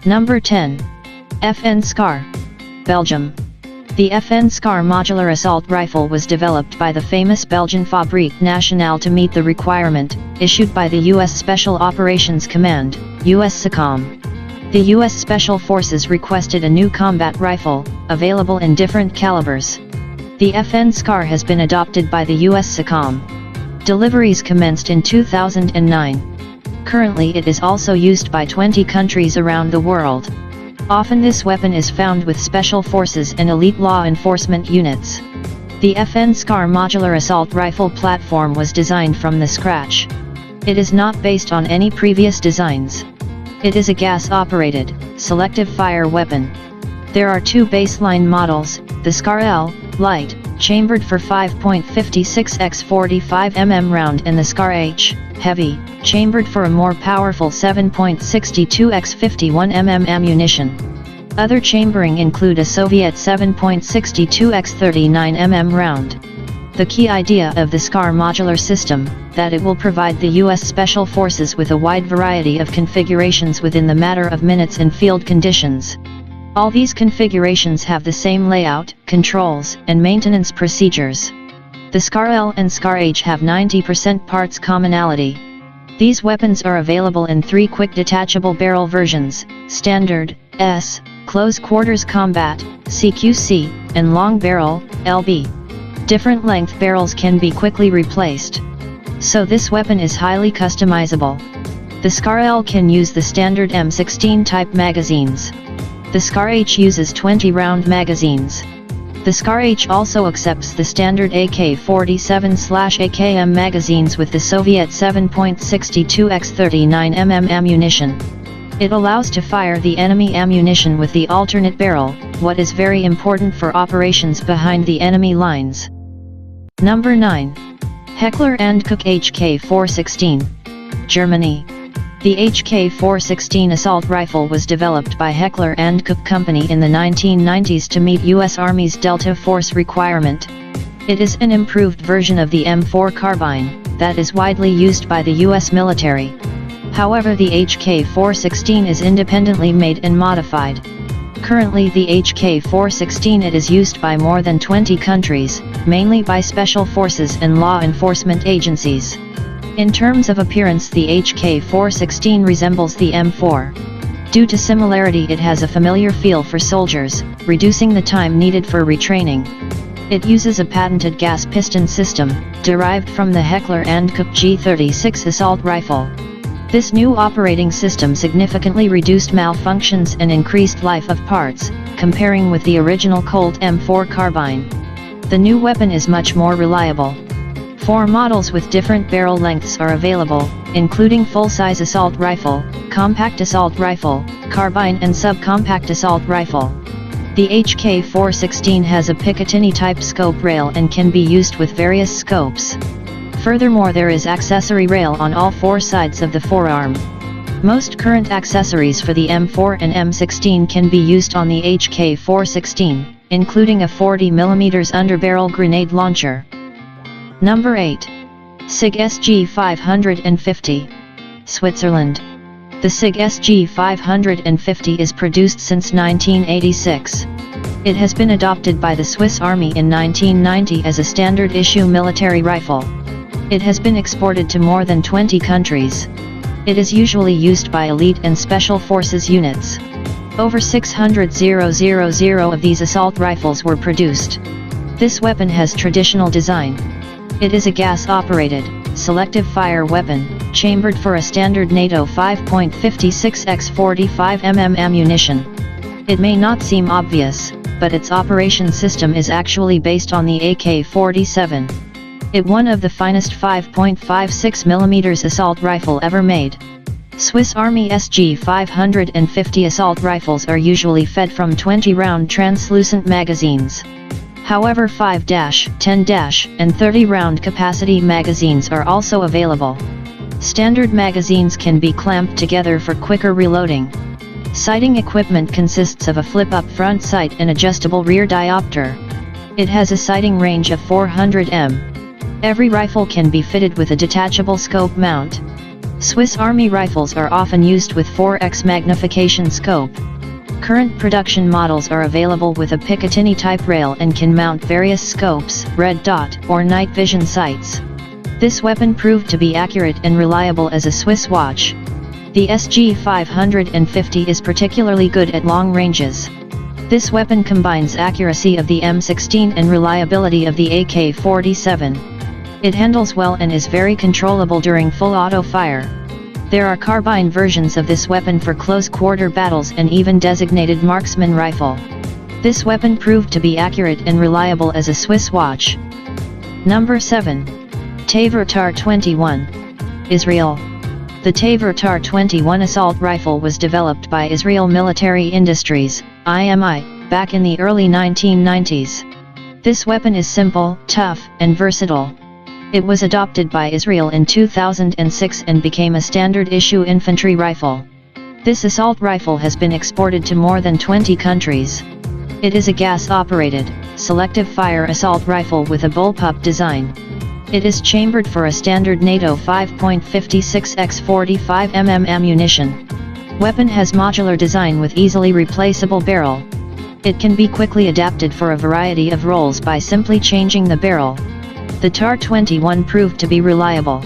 Number 10. FN SCAR, Belgium. The FN SCAR modular assault rifle was developed by the famous Belgian Fabrique Nationale to meet the requirement issued by the U.S. Special Operations Command, US SOCOM. The U.S. Special Forces requested a new combat rifle, available in different calibers. The FN SCAR has been adopted by the US SOCOM. Deliveries commenced in 2009. Currently it is also used by 20 countries around the world. Often this weapon is found with special forces and elite law enforcement units. The FN SCAR modular assault rifle platform was designed from the scratch. It is not based on any previous designs. It is a gas-operated, selective fire weapon. There are two baseline models, the SCAR L, light, chambered for 5.56 x 45 mm round, and the SCAR H, heavy, chambered for a more powerful 7.62 x 51 mm ammunition. Other chambering include a Soviet 7.62 x 39 mm round. The key idea of the SCAR modular system, that it will provide the U.S. Special Forces with a wide variety of configurations within the matter of minutes in field conditions. All these configurations have the same layout, controls, and maintenance procedures. The SCAR L and SCAR H have 90% parts commonality. These weapons are available in 3 quick detachable barrel versions, Standard, S, Close Quarters Combat, CQC, and Long Barrel, LB. Different length barrels can be quickly replaced. So this weapon is highly customizable. The SCAR L can use the standard M16 type magazines. The SCAR H uses 20-round magazines. The SCAR H also accepts the standard AK-47/AKM magazines with the Soviet 7.62 x 39 mm ammunition. It allows to fire the enemy ammunition with the alternate barrel, what is very important for operations behind the enemy lines. Number 9. Heckler & Koch HK416, Germany. The HK416 assault rifle was developed by Heckler & Koch Company in the 1990s to meet U.S. Army's Delta Force requirement. It is an improved version of the M4 carbine, that is widely used by the U.S. military. However, the HK416 is independently made and modified. Currently the HK416 it is used by more than 20 countries, mainly by special forces and law enforcement agencies. In terms of appearance, the HK416 resembles the M4. Due to similarity, it has a familiar feel for soldiers, reducing the time needed for retraining. It uses a patented gas piston system, derived from the Heckler & Koch G36 assault rifle. This new operating system significantly reduced malfunctions and increased life of parts, comparing with the original Colt M4 carbine. The new weapon is much more reliable. 4 models with different barrel lengths are available, including full-size assault rifle, compact assault rifle, carbine and subcompact assault rifle. The HK416 has a Picatinny-type scope rail and can be used with various scopes. Furthermore, there is accessory rail on all 4 sides of the forearm. Most current accessories for the M4 and M16 can be used on the HK416, including a 40mm underbarrel grenade launcher. Number 8. SIG SG550, Switzerland. The SIG SG550 is produced since 1986. It has been adopted by the Swiss Army in 1990 as a standard issue military rifle. It has been exported to more than 20 countries. It is usually used by elite and special forces units. Over 600,000 of these assault rifles were produced. This weapon has traditional design. It is a gas-operated, selective fire weapon, chambered for a standard NATO 5.56 x 45 mm ammunition. It may not seem obvious, but its operation system is actually based on the AK-47. It one of the finest 5.56 mm assault rifle ever made. Swiss Army SG550 assault rifles are usually fed from 20-round translucent magazines. However, 5-, 10-, and 30-round capacity magazines are also available. Standard magazines can be clamped together for quicker reloading. Sighting equipment consists of a flip-up front sight and adjustable rear diopter. It has a sighting range of 400 m. Every rifle can be fitted with a detachable scope mount. Swiss Army rifles are often used with 4x magnification scope. Current production models are available with a Picatinny type rail and can mount various scopes, red dot, or night vision sights. This weapon proved to be accurate and reliable as a Swiss watch. The SG 550 is particularly good at long ranges. This weapon combines accuracy of the M16 and reliability of the AK-47. It handles well and is very controllable during full auto fire. There are carbine versions of this weapon for close-quarter battles and even designated marksman rifle. This weapon proved to be accurate and reliable as a Swiss watch. Number 7. Tavor TAR-21. Israel. The Tavor TAR-21 assault rifle was developed by Israel Military Industries, IMI, back in the early 1990s. This weapon is simple, tough, and versatile. It was adopted by Israel in 2006 and became a standard-issue infantry rifle. This assault rifle has been exported to more than 20 countries. It is a gas-operated, selective fire assault rifle with a bullpup design. It is chambered for a standard NATO 5.56x45 mm ammunition. Weapon has modular design with easily replaceable barrel. It can be quickly adapted for a variety of roles by simply changing the barrel. The TAR-21 proved to be reliable.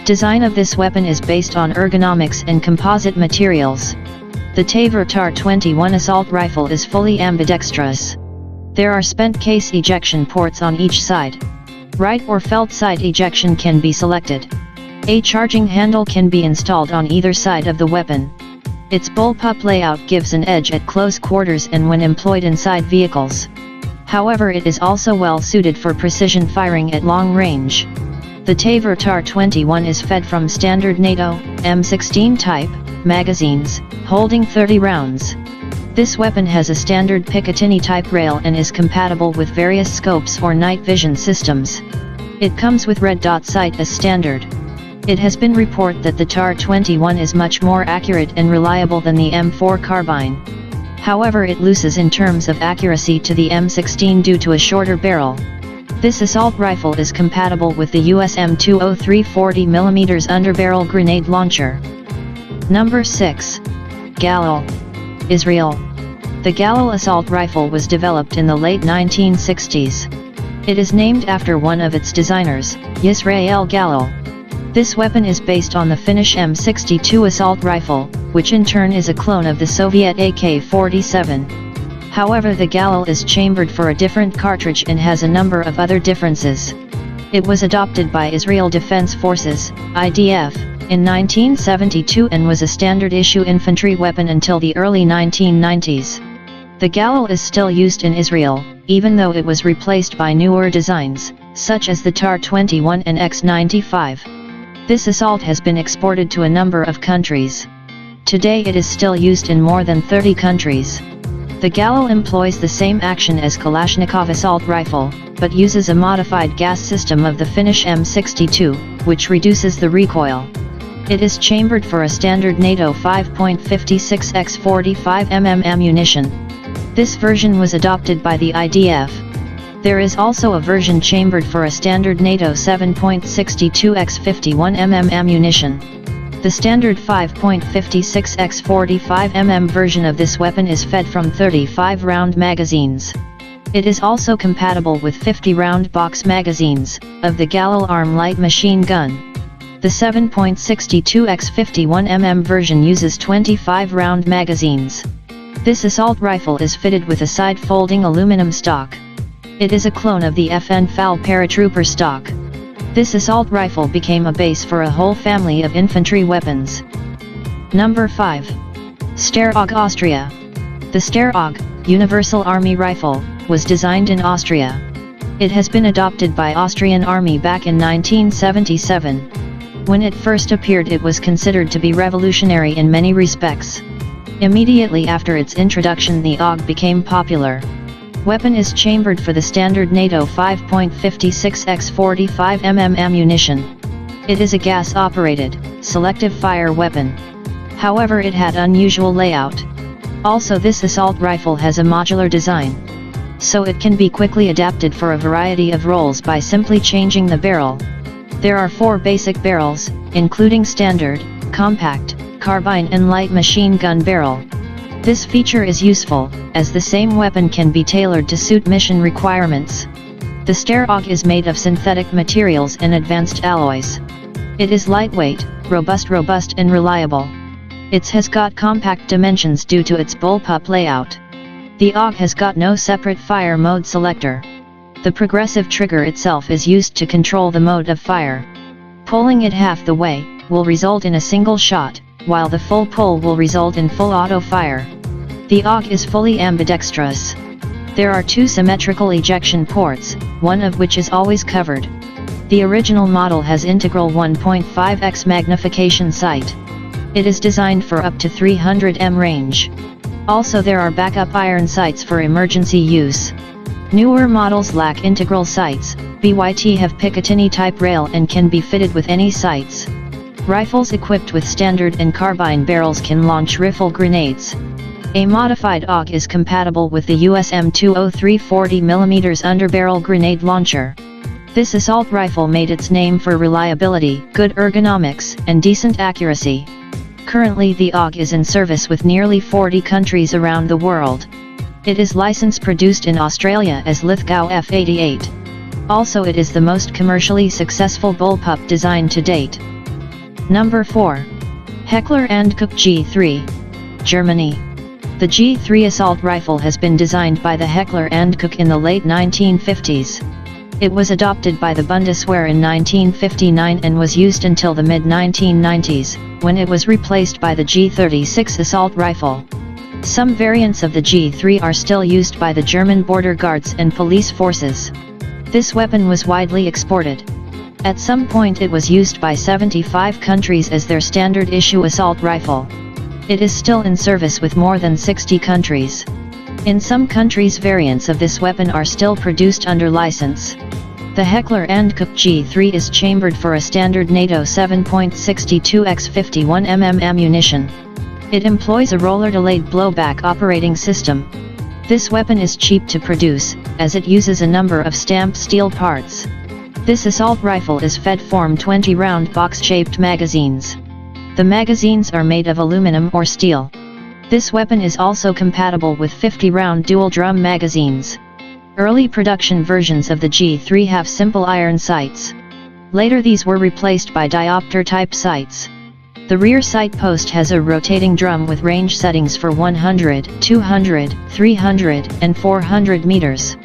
Design of this weapon is based on ergonomics and composite materials. The Tavor TAR-21 assault rifle is fully ambidextrous. There are spent case ejection ports on each side. Right or felt side ejection can be selected. A charging handle can be installed on either side of the weapon. Its bullpup layout gives an edge at close quarters and when employed inside vehicles. However, it is also well suited for precision firing at long range. The Tavor TAR-21 is fed from standard NATO M16 type magazines, holding 30 rounds. This weapon has a standard Picatinny type rail and is compatible with various scopes or night vision systems. It comes with red dot sight as standard. It has been reported that the TAR-21 is much more accurate and reliable than the M4 carbine. However, it loses in terms of accuracy to the M16 due to a shorter barrel. This assault rifle is compatible with the US M203 40mm underbarrel grenade launcher. Number 6. Galil. Israel. The Galil assault rifle was developed in the late 1960s. It is named after one of its designers, Yisrael Galil. This weapon is based on the Finnish M62 assault rifle, which in turn is a clone of the Soviet AK-47. However, the Galil is chambered for a different cartridge and has a number of other differences. It was adopted by Israel Defense Forces, IDF, in 1972 and was a standard-issue infantry weapon until the early 1990s. The Galil is still used in Israel, even though it was replaced by newer designs, such as the TAR-21 and X-95. This assault has been exported to a number of countries. Today it is still used in more than 30 countries. The Galil employs the same action as Kalashnikov assault rifle, but uses a modified gas system of the Finnish M62, which reduces the recoil. It is chambered for a standard NATO 5.56x45 mm ammunition. This version was adopted by the IDF. There is also a version chambered for a standard NATO 7.62x51 mm ammunition. The standard 5.56x45 mm version of this weapon is fed from 35-round magazines. It is also compatible with 50-round box magazines, of the Galil Arm light machine gun. The 7.62x51 mm version uses 25-round magazines. This assault rifle is fitted with a side-folding aluminum stock. It is a clone of the FN FAL paratrooper stock. This assault rifle became a base for a whole family of infantry weapons. Number 5. Steyr-AUG Austria. The Steyr-AUG, Universal Army Rifle, was designed in Austria. It has been adopted by Austrian Army back in 1977. When it first appeared, it was considered to be revolutionary in many respects. Immediately after its introduction, the AUG became popular. Weapon is chambered for the standard NATO 5.56x45 mm ammunition. It is a gas-operated, selective fire weapon. However, it had unusual layout. Also, this assault rifle has a modular design, so it can be quickly adapted for a variety of roles by simply changing the barrel. There are 4 basic barrels, including standard, compact, carbine and light machine gun barrel. This feature is useful, as the same weapon can be tailored to suit mission requirements. The Steyr AUG is made of synthetic materials and advanced alloys. It is lightweight, robust and reliable. It has got compact dimensions due to its bullpup layout. The AUG has got no separate fire mode selector. The progressive trigger itself is used to control the mode of fire. Pulling it half the way will result in a single shot, while the full pull will result in full auto fire. The AUG is fully ambidextrous. There are 2 symmetrical ejection ports, one of which is always covered. The original model has integral 1.5x magnification sight. It is designed for up to 300 m range. Also there are backup iron sights for emergency use. Newer models lack integral sights. BYT have Picatinny type rail and can be fitted with any sights. Rifles equipped with standard and carbine barrels can launch rifle grenades. A modified AUG is compatible with the USM-203 40mm underbarrel grenade launcher. This assault rifle made its name for reliability, good ergonomics, and decent accuracy. Currently the AUG is in service with nearly 40 countries around the world. It is licensed produced in Australia as Lithgow F88. Also it is the most commercially successful bullpup design to date. Number 4. Heckler & Koch G3, Germany. The G3 assault rifle has been designed by the Heckler & Koch in the late 1950s. It was adopted by the Bundeswehr in 1959 and was used until the mid-1990s, when it was replaced by the G36 assault rifle. Some variants of the G3 are still used by the German border guards and police forces. This weapon was widely exported. At some point it was used by 75 countries as their standard issue assault rifle. It is still in service with more than 60 countries. In some countries variants of this weapon are still produced under license. The Heckler & Koch G3 is chambered for a standard NATO 7.62x 51mm ammunition. It employs a roller-delayed blowback operating system. This weapon is cheap to produce, as it uses a number of stamped steel parts. This assault rifle is fed from 20-round box-shaped magazines. The magazines are made of aluminum or steel. This weapon is also compatible with 50-round dual-drum magazines. Early production versions of the G3 have simple iron sights. Later these were replaced by diopter-type sights. The rear sight post has a rotating drum with range settings for 100, 200, 300, and 400 meters.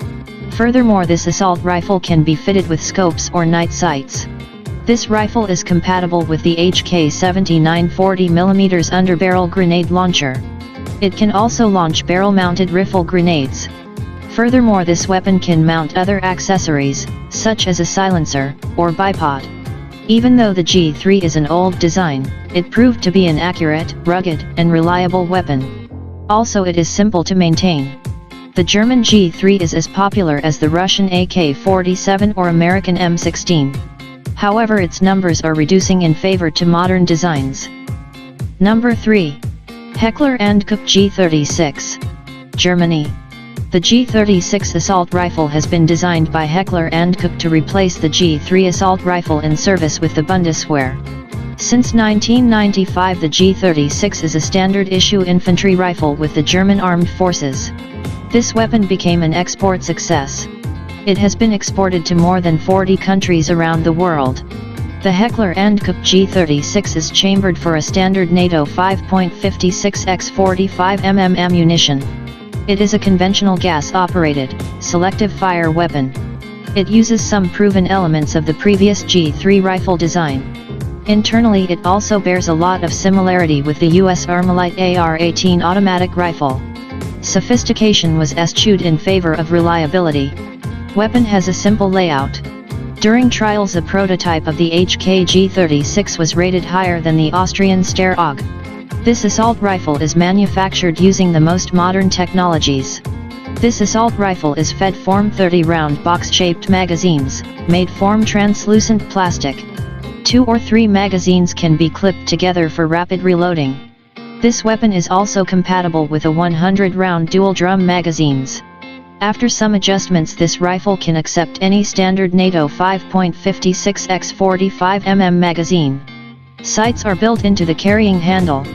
Furthermore, this assault rifle can be fitted with scopes or night sights. This rifle is compatible with the HK-79 40mm underbarrel grenade launcher. It can also launch barrel-mounted rifle grenades. Furthermore, this weapon can mount other accessories, such as a silencer, or bipod. Even though the G3 is an old design, it proved to be an accurate, rugged, and reliable weapon. Also it is simple to maintain. The German G3 is as popular as the Russian AK-47 or American M16. However, its numbers are reducing in favor to modern designs. Number 3. Heckler & Koch G36, Germany. The G36 assault rifle has been designed by Heckler & Koch to replace the G3 assault rifle in service with the Bundeswehr. Since 1995 the G36 is a standard issue infantry rifle with the German Armed Forces. This weapon became an export success. It has been exported to more than 40 countries around the world. The Heckler & Koch G36 is chambered for a standard NATO 5.56x 45mm ammunition. It is a conventional gas-operated, selective fire weapon. It uses some proven elements of the previous G3 rifle design. Internally it also bears a lot of similarity with the US Armalite AR-18 automatic rifle. Sophistication was eschewed in favor of reliability. Weapon has a simple layout. During trials a prototype of the HK-G36 was rated higher than the Austrian Steyr AUG. This assault rifle is manufactured using the most modern technologies. This assault rifle is fed from 30-round box-shaped magazines, made from translucent plastic. 2 or 3 magazines can be clipped together for rapid reloading. This weapon is also compatible with a 100-round dual-drum magazines. After some adjustments, this rifle can accept any standard NATO 5.56 x 45 mm magazine. Sights are built into the carrying handle.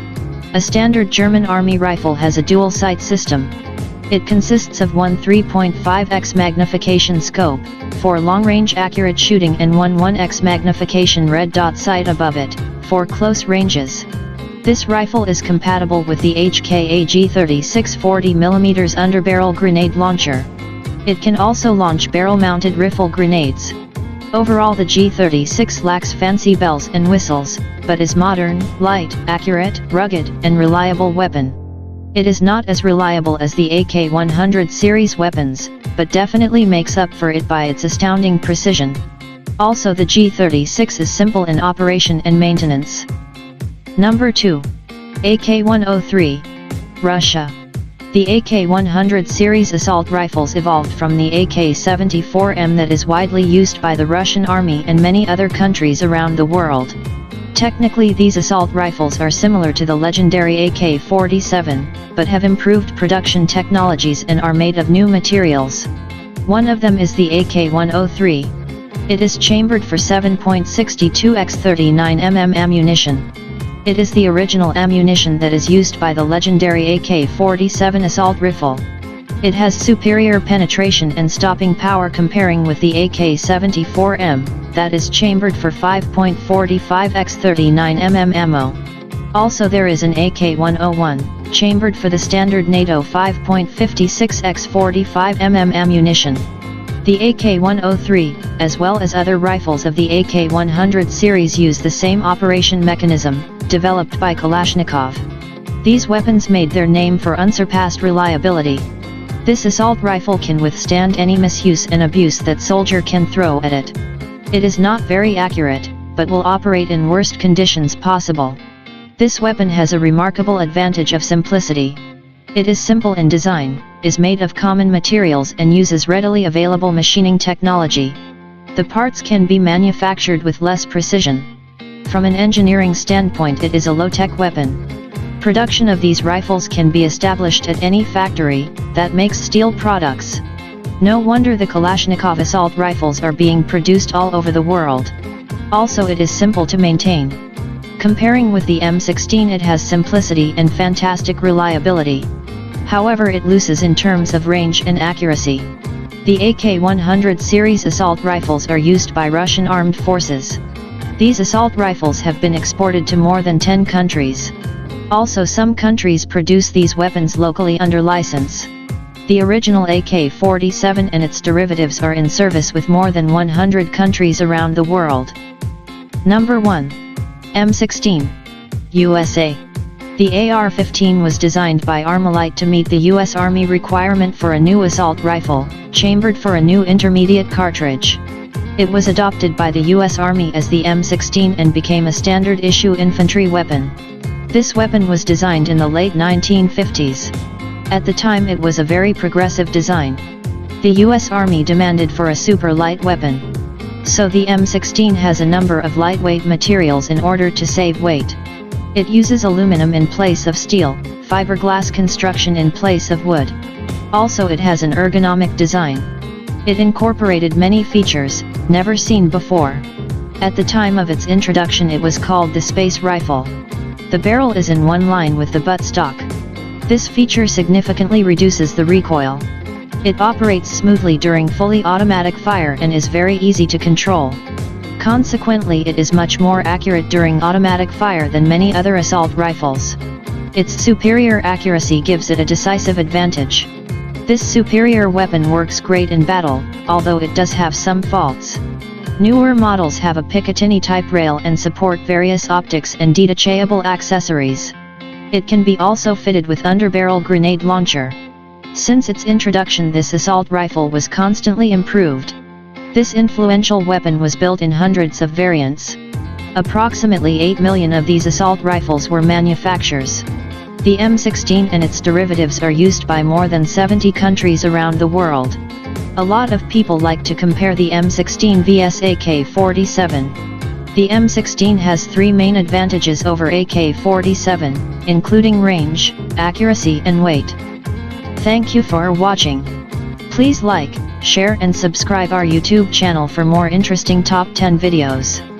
A standard German Army rifle has a dual sight system. It consists of one 3.5x magnification scope, for long-range accurate shooting, and one 1x magnification red dot sight above it, for close ranges. This rifle is compatible with the HKAG 36 40mm underbarrel grenade launcher. It can also launch barrel-mounted rifle grenades. Overall, the G36 lacks fancy bells and whistles, but is modern, light, accurate, rugged, and reliable weapon. It is not as reliable as the AK-100 series weapons, but definitely makes up for it by its astounding precision. Also, the G36 is simple in operation and maintenance. Number 2. AK-103, Russia. The AK-100 series assault rifles evolved from the AK-74M that is widely used by the Russian Army and many other countries around the world. Technically, these assault rifles are similar to the legendary AK-47, but have improved production technologies and are made of new materials. One of them is the AK-103. It is chambered for 7.62 x 39 mm ammunition. It is the original ammunition that is used by the legendary AK-47 assault rifle. It has superior penetration and stopping power comparing with the AK-74M, that is chambered for 5.45 x 39 mm ammo. Also, there is an AK-101, chambered for the standard NATO 5.56 x 45 mm ammunition. The AK-103, as well as other rifles of the AK-100 series, use the same operation mechanism, developed by Kalashnikov. These weapons made their name for unsurpassed reliability. This assault rifle can withstand any misuse and abuse that soldier can throw at it. It is not very accurate, but will operate in worst conditions possible. This weapon has a remarkable advantage of simplicity. It is simple in design, is made of common materials, and uses readily available machining technology. The parts can be manufactured with less precision. From an engineering standpoint, it is a low-tech weapon. Production of these rifles can be established at any factory that makes steel products. No wonder the Kalashnikov assault rifles are being produced all over the world. Also, it is simple to maintain. Comparing with the M16, it has simplicity and fantastic reliability. However, it loses in terms of range and accuracy. The AK-100 series assault rifles are used by Russian armed forces. These assault rifles have been exported to more than 10 countries. Also, some countries produce these weapons locally under license. The original AK-47 and its derivatives are in service with more than 100 countries around the world. Number 1. M16. USA. The AR-15 was designed by Armalite to meet the U.S. Army requirement for a new assault rifle, chambered for a new intermediate cartridge. It was adopted by the U.S. Army as the M16 and became a standard-issue infantry weapon. This weapon was designed in the late 1950s. At the time, it was a very progressive design. The U.S. Army demanded for a super light weapon. So the M16 has a number of lightweight materials in order to save weight. It uses aluminum in place of steel, fiberglass construction in place of wood. Also, it has an ergonomic design. It incorporated many features never seen before. At the time of its introduction, it was called the Space Rifle. The barrel is in one line with the buttstock. This feature significantly reduces the recoil. It operates smoothly during fully automatic fire and is very easy to control. Consequently, it is much more accurate during automatic fire than many other assault rifles. Its superior accuracy gives it a decisive advantage. This superior weapon works great in battle, although it does have some faults. Newer models have a Picatinny-type rail and support various optics and detachable accessories. It can be also fitted with underbarrel grenade launcher. Since its introduction, this assault rifle was constantly improved. This influential weapon was built in hundreds of variants. Approximately 8 million of these assault rifles were manufactured. The M16 and its derivatives are used by more than 70 countries around the world. A lot of people like to compare the M16 vs AK-47. The M16 has 3 main advantages over AK-47, including range, accuracy and weight. Thank you for watching. Please like, share and subscribe our YouTube channel for more interesting top 10 videos.